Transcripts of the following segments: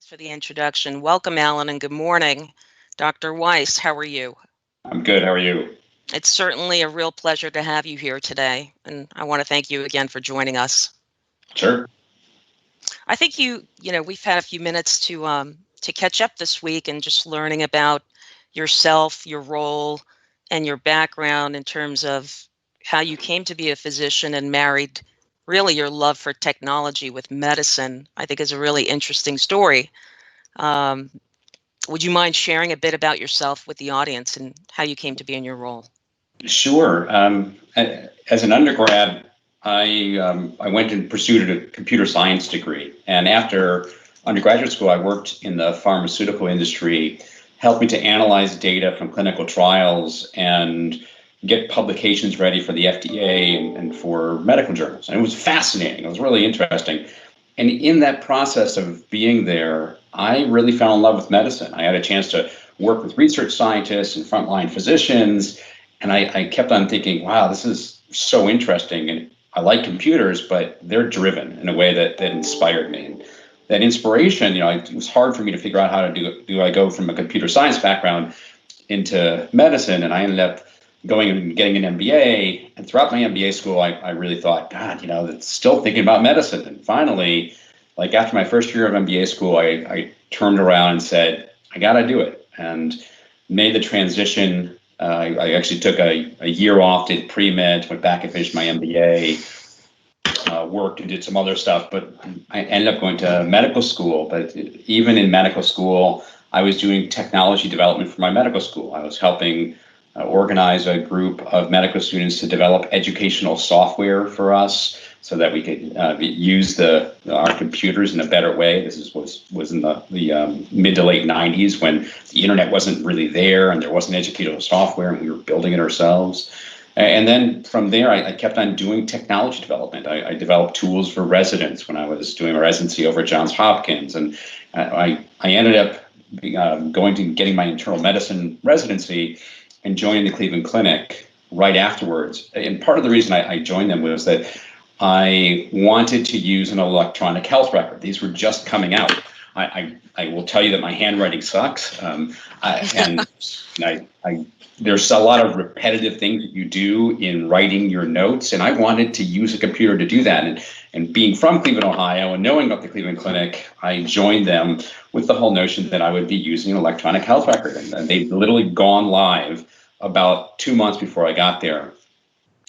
for the introduction. Welcome, Alan, and good morning. Dr. Weiss, how are you? I'm good. How are you? It's certainly a real pleasure to have you here today, and I want to thank you again for joining us. Sure. I think we've had a few minutes to catch up this week and just learning about yourself, your role, and your background in terms of how you came to be a physician and married really your love for technology with medicine. I think is a really interesting story. Um, would you mind sharing a bit about yourself with the audience and how you came to be in your role? Sure. As an undergrad, I went and pursued a computer science degree, and after undergraduate school, I worked in the pharmaceutical industry, helping to analyze data from clinical trials and get publications ready for the FDA and for medical journals. And it was fascinating. It was really interesting. And in that process of being there, I really fell in love with medicine. I had a chance to work with research scientists and frontline physicians. And I kept on thinking, wow, this is so interesting. And I like computers, but they're driven in a way that inspired me. And that inspiration, it was hard for me to figure out how to do I go from a computer science background into medicine. And I ended up going and getting an MBA. And throughout my MBA school, I really thought, God, it's still thinking about medicine. And finally, like after my first year of MBA school, I turned around and said, I got to do it, and made the transition. I actually took a year off, did pre-med, went back and finished my MBA, worked and did some other stuff, but I ended up going to medical school. But even in medical school, I was doing technology development for my medical school. I was helping organize a group of medical students to develop educational software for us so that we could use our computers in a better way. This was in the mid to late 90s when the internet wasn't really there and there wasn't educational software, and we were building it ourselves. And then from there, I kept on doing technology development. I developed tools for residents when I was doing a residency over at Johns Hopkins, and I ended up going to getting my internal medicine residency and joining the Cleveland Clinic right afterwards. And part of the reason I joined them was that I wanted to use an electronic health record. These were just coming out. I will tell you that my handwriting sucks, there's a lot of repetitive things that you do in writing your notes, and I wanted to use a computer to do that. And being from Cleveland, Ohio, and knowing about the Cleveland Clinic, I joined them with the whole notion that I would be using an electronic health record. And they'd literally gone live about 2 months before I got there.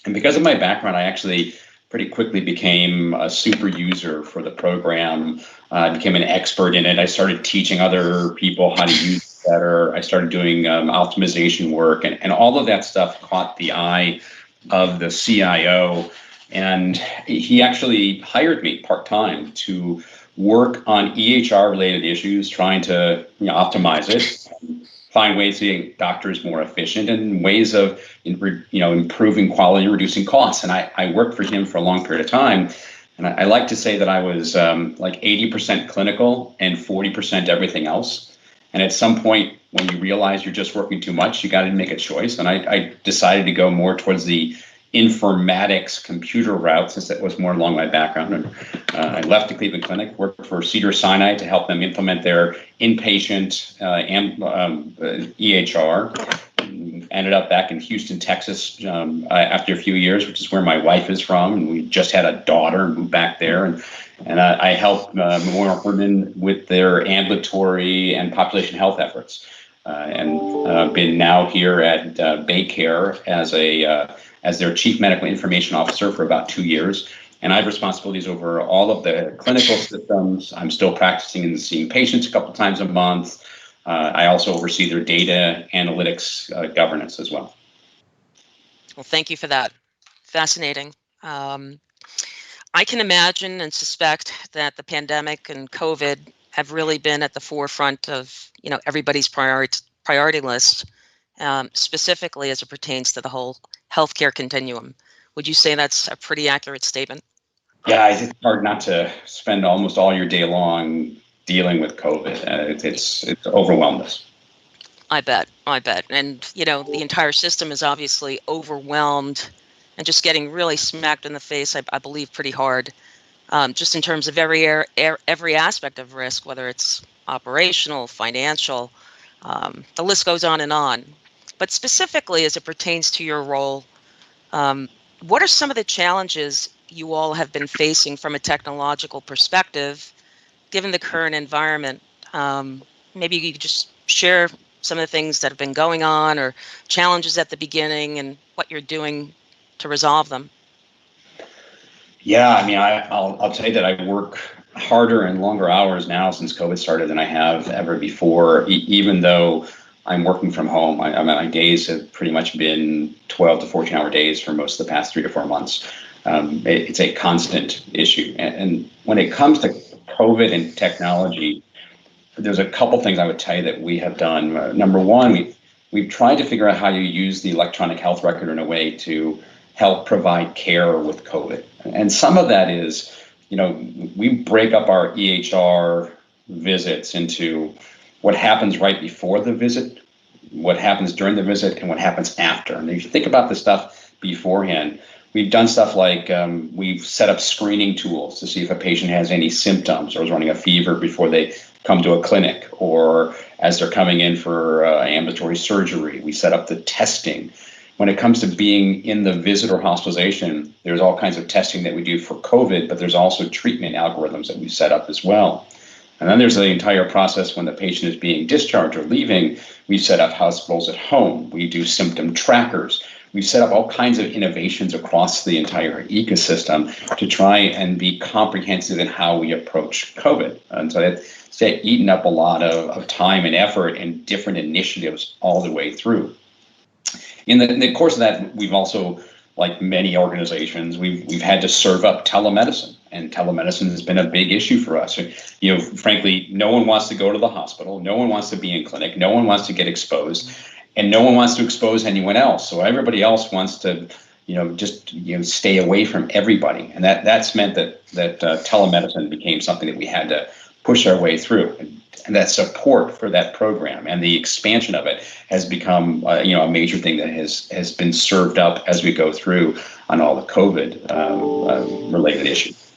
And because of my background, I actually pretty quickly became a super user for the program. I became an expert in it. I started teaching other people how to use it better. I started doing optimization work, and all of that stuff caught the eye of the CIO. And he actually hired me part-time to work on EHR-related issues, trying to optimize it, find ways to make doctors more efficient, and ways of improving quality and reducing costs. And I worked for him for a long period of time. And I like to say that I was like 80% clinical and 40% everything else. And at some point, when you realize you're just working too much, you got to make a choice. And I decided to go more towards the informatics computer route, since that was more along my background. And I left the Cleveland Clinic, worked for Cedars-Sinai to help them implement their inpatient EHR. Ended up back in Houston, Texas after a few years, which is where my wife is from. And we just had a daughter and moved back there. And I help Memorial Hermann with their ambulatory and population health efforts. And been now here at BayCare as their chief medical information officer for about 2 years. And I have responsibilities over all of the clinical systems. I'm still practicing and seeing patients a couple times a month. I also oversee their data analytics governance as well. Well, thank you for that. Fascinating. I can imagine and suspect that the pandemic and COVID have really been at the forefront of everybody's priority list, specifically as it pertains to the whole healthcare continuum. Would you say that's a pretty accurate statement? Yeah, it's hard not to spend almost all your day long dealing with COVID. It's overwhelmed us. I bet. And, the entire system is obviously overwhelmed and just getting really smacked in the face, I believe, pretty hard, just in terms of every aspect of risk, whether it's operational, financial, the list goes on and on. But specifically as it pertains to your role, what are some of the challenges you all have been facing from a technological perspective, given the current environment? Maybe you could just share some of the things that have been going on or challenges at the beginning and what you're doing to resolve them. Yeah, I mean, I'll tell you that I work harder and longer hours now since COVID started than I have ever before, even though I'm working from home. My days have pretty much been 12 to 14-hour days for most of the past 3 to 4 months. It's a constant issue. And when it comes to COVID and technology, there's a couple things I would tell you that we have done. Number one, we've tried to figure out how you use the electronic health record in a way to help provide care with COVID. And some of that is, we break up our EHR visits into what happens right before the visit, what happens during the visit, and what happens after. And if you think about the stuff beforehand, we've done stuff like we've set up screening tools to see if a patient has any symptoms or is running a fever before they come to a clinic, or as they're coming in for ambulatory surgery. We set up the testing. When it comes to being in the visit or hospitalization, there's all kinds of testing that we do for COVID, but there's also treatment algorithms that we set up as well. And then there's the entire process when the patient is being discharged or leaving. We set up hospitals at home. We do symptom trackers. We set up all kinds of innovations across the entire ecosystem to try and be comprehensive in how we approach COVID. And so that's eaten up a lot of time and effort and different initiatives all the way through. In the course of that, we've also, like many organizations, we've had to serve up telemedicine, and telemedicine has been a big issue for us. Frankly, no one wants to go to the hospital, no one wants to be in clinic, no one wants to get exposed, and no one wants to expose anyone else. So everybody else wants to, just stay away from everybody, and that's meant that telemedicine became something that we had to push our way through. And that support for that program and the expansion of it has become, a major thing that has been served up as we go through on all the COVID related issues.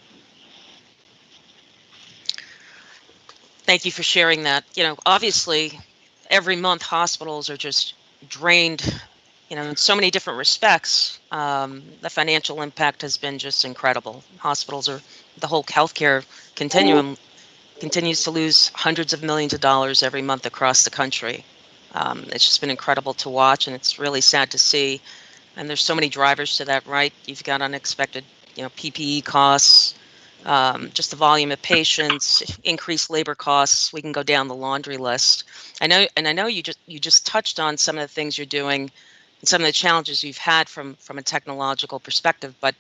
Thank you for sharing that. Obviously, every month hospitals are just drained, in so many different respects. The financial impact has been just incredible. Hospitals the whole healthcare continuum continues to lose hundreds of millions of dollars every month across the country. It's just been incredible to watch, and it's really sad to see. And there's so many drivers to that, right? You've got unexpected, PPE costs, just the volume of patients, increased labor costs. We can go down the laundry list. I know you just touched on some of the things you're doing and some of the challenges you've had from a technological perspective. But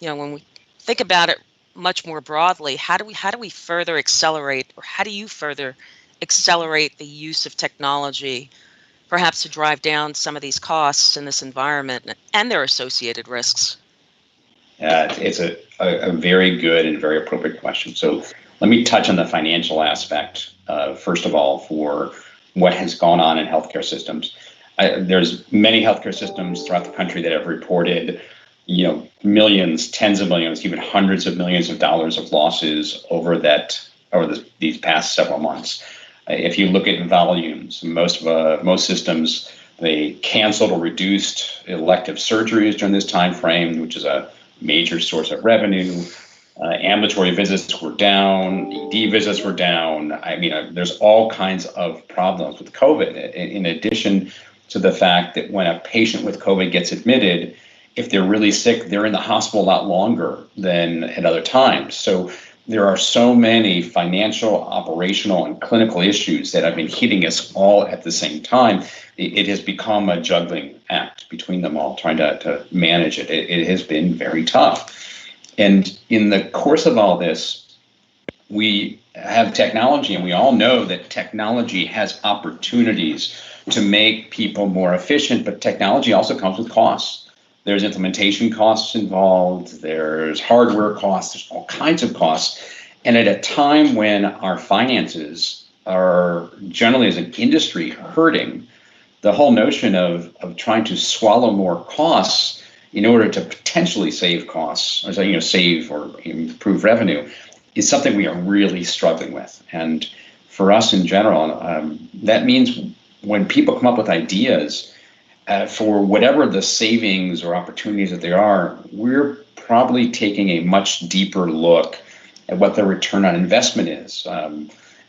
when we think about it much more broadly, how do we further accelerate, or how do you further accelerate the use of technology, perhaps to drive down some of these costs in this environment and their associated risks? It's a very good and very appropriate question. So let me touch on the financial aspect, first of all, for what has gone on in healthcare systems. There's many healthcare systems throughout the country that have reported millions, tens of millions, even hundreds of millions of dollars of losses over these past several months. If you look at volumes, most systems, they canceled or reduced elective surgeries during this time frame, which is a major source of revenue. Ambulatory visits were down, ED visits were down. There's all kinds of problems with COVID. In addition to the fact that when a patient with COVID gets admitted, if they're really sick, they're in the hospital a lot longer than at other times. So there are so many financial, operational, and clinical issues that have been hitting us all at the same time. It has become a juggling act between them all, trying to manage it. It has been very tough. And in the course of all this, we have technology, and we all know that technology has opportunities to make people more efficient, but technology also comes with costs. There's implementation costs involved, there's hardware costs, there's all kinds of costs. And at a time when our finances are generally as an industry hurting, the whole notion of trying to swallow more costs in order to potentially save costs, or save or improve revenue, is something we are really struggling with. And for us in general, that means when people come up with ideas for whatever the savings or opportunities that there are, we're probably taking a much deeper look at what the return on investment is.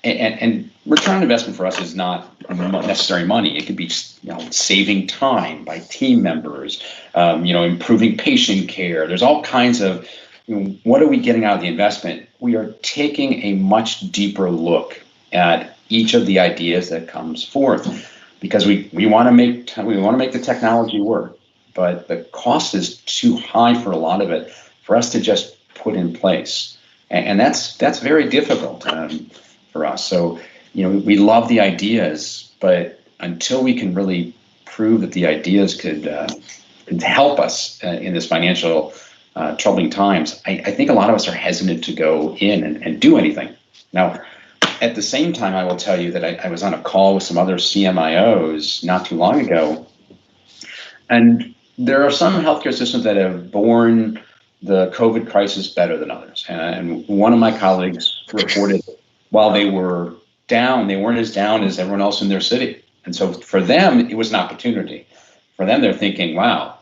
And return on investment for us is not necessarily money. It could be saving time by team members, improving patient care. There's all kinds of what are we getting out of the investment? We are taking a much deeper look at each of the ideas that comes forth because we want to make the technology work, but the cost is too high for a lot of it for us to just put in place, and that's very difficult for us. So we love the ideas, but until we can really prove that the ideas could help us in this financial troubling times, I think a lot of us are hesitant to go in and do anything. Now, at the same time, I will tell you that I was on a call with some other CMIOs not too long ago, and there are some healthcare systems that have borne the COVID crisis better than others. And one of my colleagues reported while they were down, they weren't as down as everyone else in their city. And so for them, it was an opportunity. For them, they're thinking, wow,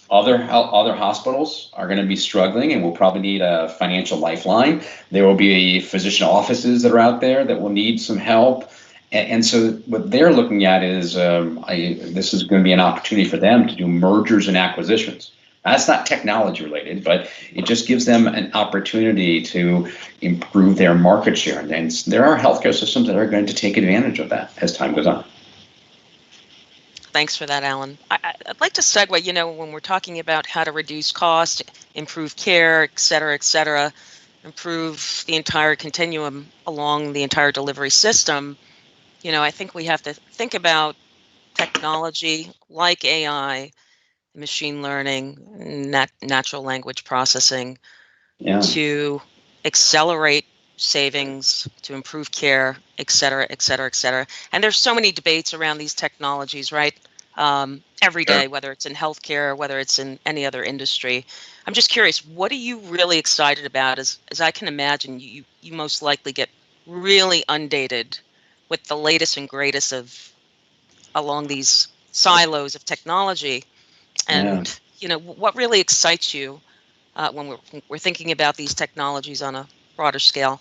other hospitals are going to be struggling and will probably need a financial lifeline. There will be physician offices that are out there that will need some help. And so what they're looking at is this is going to be an opportunity for them to do mergers and acquisitions. That's not technology related, but it just gives them an opportunity to improve their market share. And there are healthcare systems that are going to take advantage of that as time goes on. Thanks for that, Alan. I'd like to segue, when we're talking about how to reduce cost, improve care, et cetera, improve the entire continuum along the entire delivery system, I think we have to think about technology like AI, machine learning, natural language processing to accelerate savings, to improve care, et cetera. And there's so many debates around these technologies, right? Every day, whether it's in healthcare, whether it's in any other industry. I'm just curious, what are you really excited about? As I can imagine, you most likely get really undated with the latest and greatest along these silos of technology. And, what really excites you when we're thinking about these technologies on a broader scale?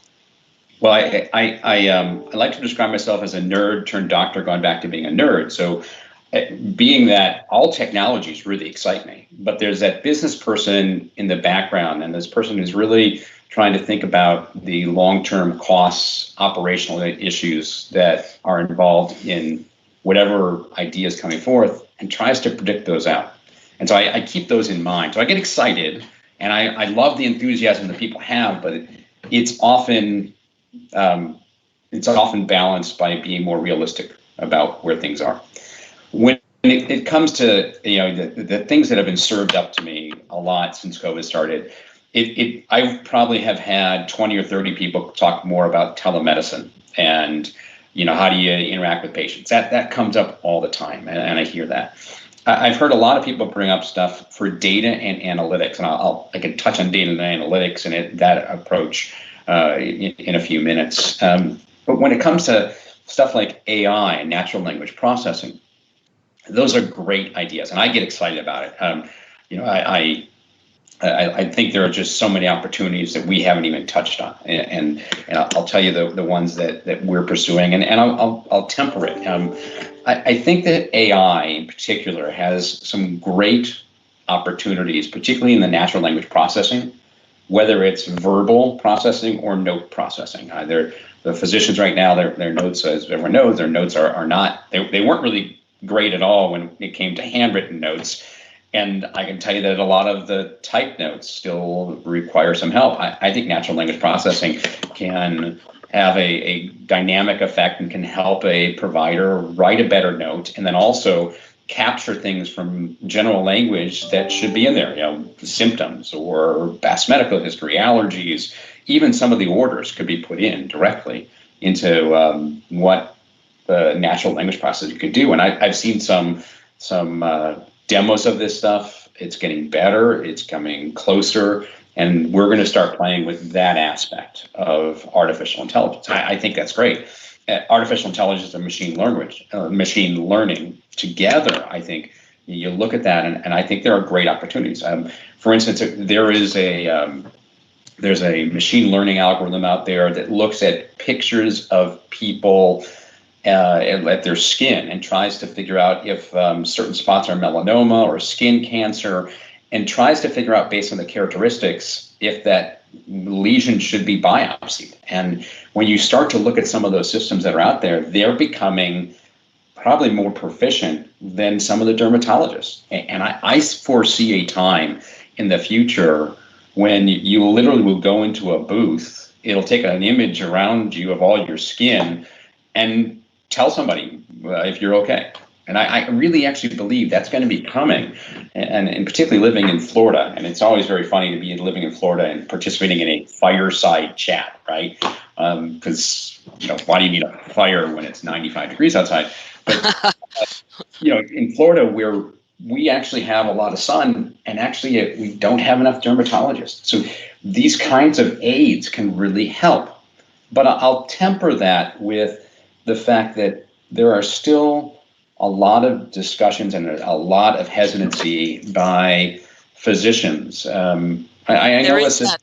Well, I like to describe myself as a nerd turned doctor gone back to being a nerd. So being that all technologies really excite me, but there's that business person in the background and this person who's really trying to think about the long-term costs, operational issues that are involved in whatever idea is coming forth and tries to predict those out. And so I keep those in mind. So I get excited and I love the enthusiasm that people have, but it's often balanced by being more realistic about where things are. When it comes to the things that have been served up to me a lot since COVID started, I probably have had 20 or 30 people talk more about telemedicine and how do you interact with patients. That comes up all the time, and I hear that. I've heard a lot of people bring up stuff for data and analytics, and I can touch on data and analytics and that approach in a few minutes. But when it comes to stuff like AI and natural language processing, those are great ideas, and I get excited about it. I think there are just so many opportunities that we haven't even touched on, and I'll tell you the ones that we're pursuing, and I'll temper it. I think that AI in particular has some great opportunities, particularly in the natural language processing, whether it's verbal processing or note processing. The physicians right now, their notes, as everyone knows, their notes are not, they weren't really great at all when it came to handwritten notes. And I can tell you that a lot of the typed notes still require some help. I think natural language processing can have a dynamic effect and can help a provider write a better note and then also capture things from general language that should be in there, symptoms or past medical history, allergies, even some of the orders could be put in directly into what the natural language processing could do. And I've seen some demos of this stuff. It's getting better, it's coming closer, and we're going to start playing with that aspect of artificial intelligence. I think that's great. artificial intelligence and machine learning together, I think you look at that, and I think there are great opportunities. For instance, there's a machine learning algorithm out there that looks at pictures of people at their skin and tries to figure out if certain spots are melanoma or skin cancer, and tries to figure out based on the characteristics if that lesion should be biopsied. And when you start to look at some of those systems that are out there, they're becoming probably more proficient than some of the dermatologists. And I foresee a time in the future when you literally will go into a booth, it'll take an image around you of all your skin and tell somebody if you're okay. And I really actually believe that's going to be coming, and particularly living in Florida. And it's always very funny to be living in Florida and participating in a fireside chat, right? Because, why do you need a fire when it's 95 degrees outside? But, in Florida, where we actually have a lot of sun, and actually we don't have enough dermatologists. So these kinds of aids can really help. But I'll temper that with the fact that there are still a lot of discussions and a lot of hesitancy by physicians. I know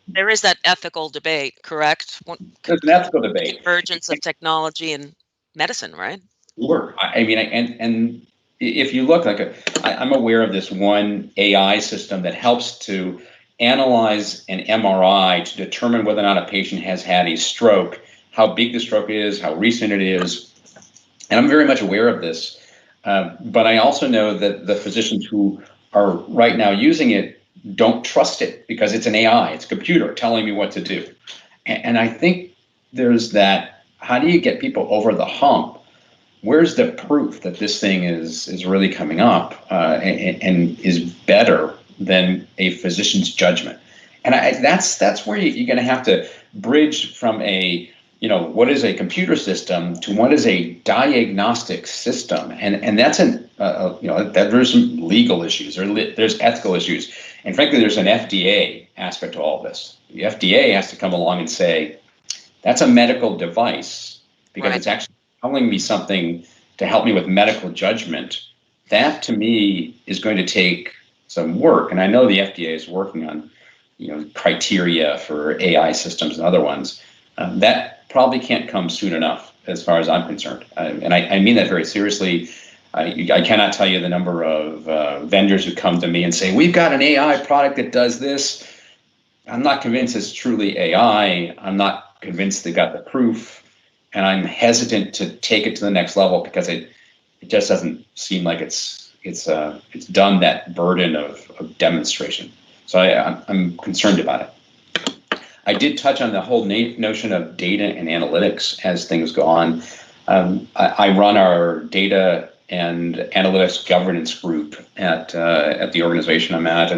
there is that ethical debate, correct? There's an ethical debate. The convergence of technology and medicine, right? Sure. And if you look, I'm aware of this one AI system that helps to analyze an MRI to determine whether or not a patient has had a stroke, how big the stroke is, how recent it is. And I'm very much aware of this. But I also know that the physicians who are right now using it don't trust it because it's an AI, it's a computer telling me what to do. And I think there's that, how do you get people over the hump? Where's the proof that this thing is really coming up and is better than a physician's judgment? And that's where you're going to have to bridge from what is a computer system to what is a diagnostic system, and that's that there's some legal issues, there's ethical issues, and frankly, there's an FDA aspect to all of this. The FDA has to come along and say that's a medical device because right. It's actually telling me something to help me with medical judgment. That to me is going to take some work, and I know the FDA is working on criteria for AI systems and other ones. That probably can't come soon enough, as far as I'm concerned. And I mean that very seriously. I cannot tell you the number of vendors who come to me and say, we've got an AI product that does this. I'm not convinced it's truly AI. I'm not convinced they got the proof. And I'm hesitant to take it to the next level because it just doesn't seem like it's done that burden of demonstration. So I'm concerned about it. I did touch on the whole notion of data and analytics as things go on. I run our data and analytics governance group at the organization I'm at,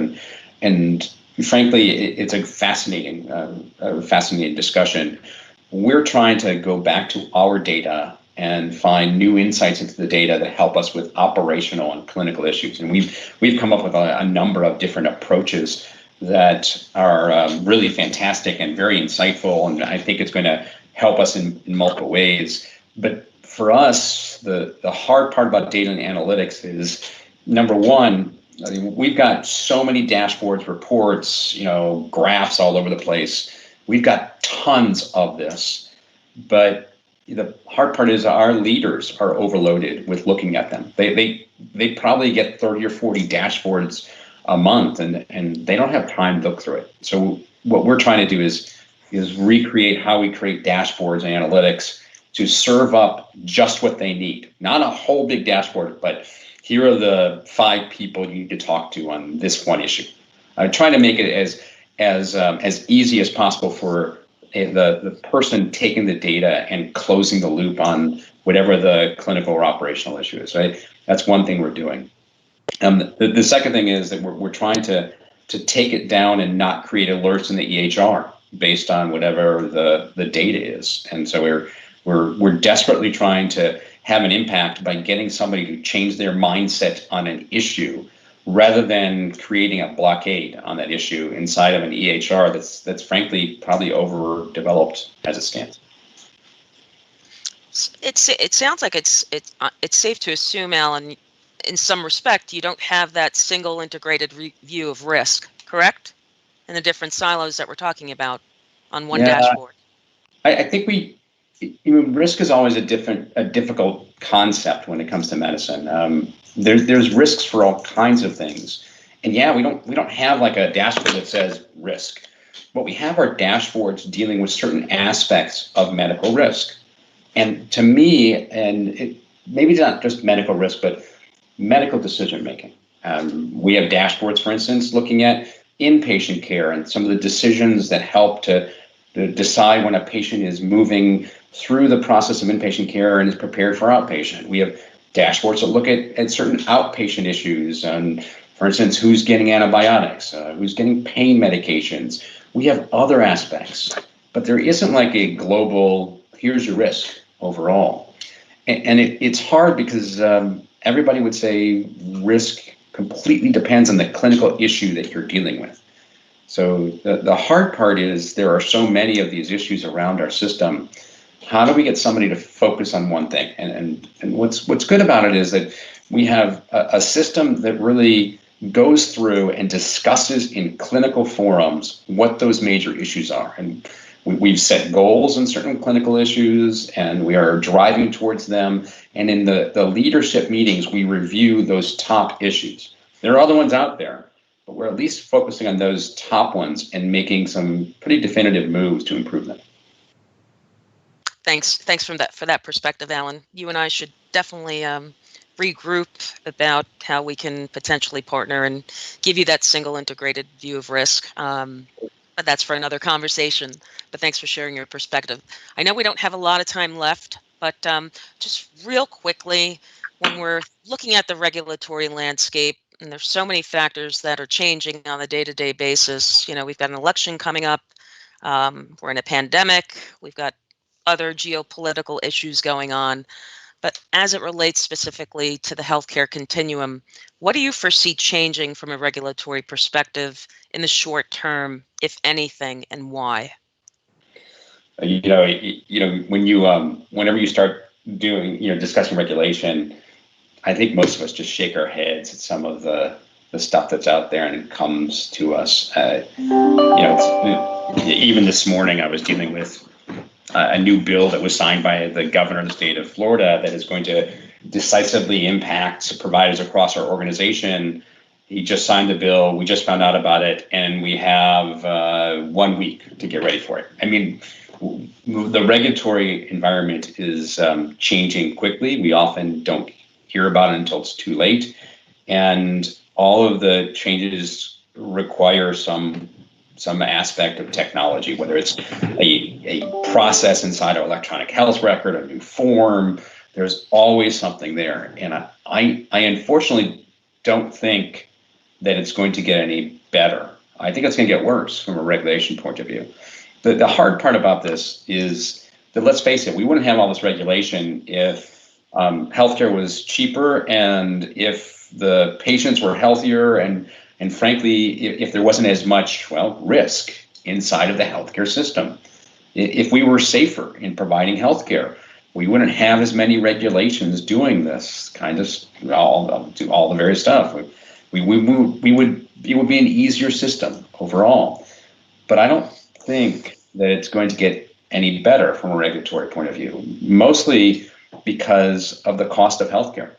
and frankly, it's a fascinating discussion. We're trying to go back to our data and find new insights into the data that help us with operational and clinical issues, and we've come up with a number of different approaches that are really fantastic and very insightful, and I think it's going to help us in multiple ways. But for us, the hard part about data and analytics is, number one, we've got so many dashboards, reports, graphs all over the place. We've got tons of this, but the hard part is our leaders are overloaded with looking at them. They probably get 30 or 40 dashboards a month, and they don't have time to look through it. So what we're trying to do is recreate how we create dashboards and analytics to serve up just what they need. Not a whole big dashboard, but here are the 5 people you need to talk to on this one issue. I'm trying to make it as easy as possible for the person taking the data and closing the loop on whatever the clinical or operational issue is, right? That's one thing we're doing. The second thing is that we're trying to take it down and not create alerts in the EHR based on whatever the data is. And so we're desperately trying to have an impact by getting somebody to change their mindset on an issue rather than creating a blockade on that issue inside of an EHR that's frankly probably overdeveloped as it stands. It sounds like it's safe to assume, Alan, in some respect, you don't have that single integrated view of risk, correct? And the different silos that we're talking about on one Yeah, dashboard. I think risk is always a difficult concept when it comes to medicine. There's risks for all kinds of things, and yeah, we don't have like a dashboard that says risk, but we have our dashboards dealing with certain aspects of medical risk. And to me, maybe it's not just medical risk, but medical decision making. We have dashboards, for instance, looking at inpatient care and some of the decisions that help to decide when a patient is moving through the process of inpatient care and is prepared for outpatient. We have dashboards that look at certain outpatient issues, and for instance, who's getting antibiotics, who's getting pain medications. We have other aspects, but there isn't like a global, here's your risk overall. And it's hard because everybody would say risk completely depends on the clinical issue that you're dealing with. So the hard part is there are so many of these issues around our system. How do we get somebody to focus on one thing? And what's good about it is that we have a system that really goes through and discusses in clinical forums what those major issues are. And we've set goals in certain clinical issues, and we are driving towards them. And in the leadership meetings, we review those top issues. There are other ones out there, but we're at least focusing on those top ones and making some pretty definitive moves to improve them. Thanks for that perspective, Alan. You and I should definitely regroup about how we can potentially partner and give you that single integrated view of risk. But that's for another conversation. But thanks for sharing your perspective. I know we don't have a lot of time left, but just real quickly, when we're looking at the regulatory landscape, and there's so many factors that are changing on a day-to-day basis. You know, we've got an election coming up. We're in a pandemic. We've got other geopolitical issues going on. But as it relates specifically to the healthcare continuum, what do you foresee changing from a regulatory perspective in the short term, if anything, and why? When whenever you start doing, discussing regulation, I think most of us just shake our heads at some of the stuff that's out there and it comes to us. Even this morning, I was dealing with a new bill that was signed by the governor of the state of Florida that is going to decisively impact providers across our organization. He just signed the bill. We just found out about it, and we have 1 week to get ready for it. I mean, the regulatory environment is changing quickly. We often don't hear about it until it's too late, and all of the changes require some aspect of technology, whether it's a process inside our electronic health record, a new form. There's always something there, and I unfortunately don't think that it's going to get any better. I think it's going to get worse from a regulation point of view. The hard part about this is that, let's face it, we wouldn't have all this regulation if healthcare was cheaper and if the patients were healthier and frankly, if there wasn't as much, risk inside of the healthcare system. If we were safer in providing healthcare, we wouldn't have as many regulations doing this kind of all the various stuff. It would be an easier system overall. But I don't think that it's going to get any better from a regulatory point of view, mostly because of the cost of healthcare.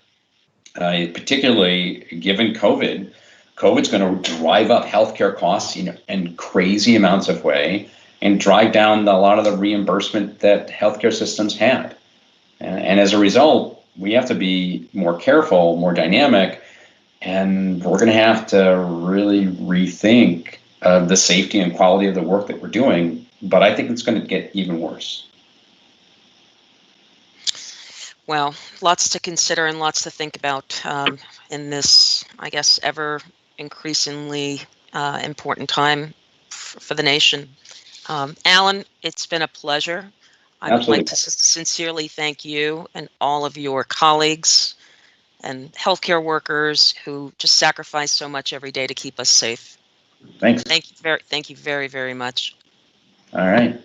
Particularly given COVID. COVID's going to drive up healthcare costs in crazy amounts of way and drive down a lot of the reimbursement that healthcare systems had. And as a result, we have to be more careful, more dynamic, and we're going to have to really rethink the safety and quality of the work that we're doing. But I think it's going to get even worse. Well, lots to consider and lots to think about in this, I guess, ever increasingly important time for the nation. Alan, it's been a pleasure. I would like to sincerely thank you and all of your colleagues and healthcare workers who just sacrifice so much every day to keep us safe. Thanks. Thank you very, very much. All right.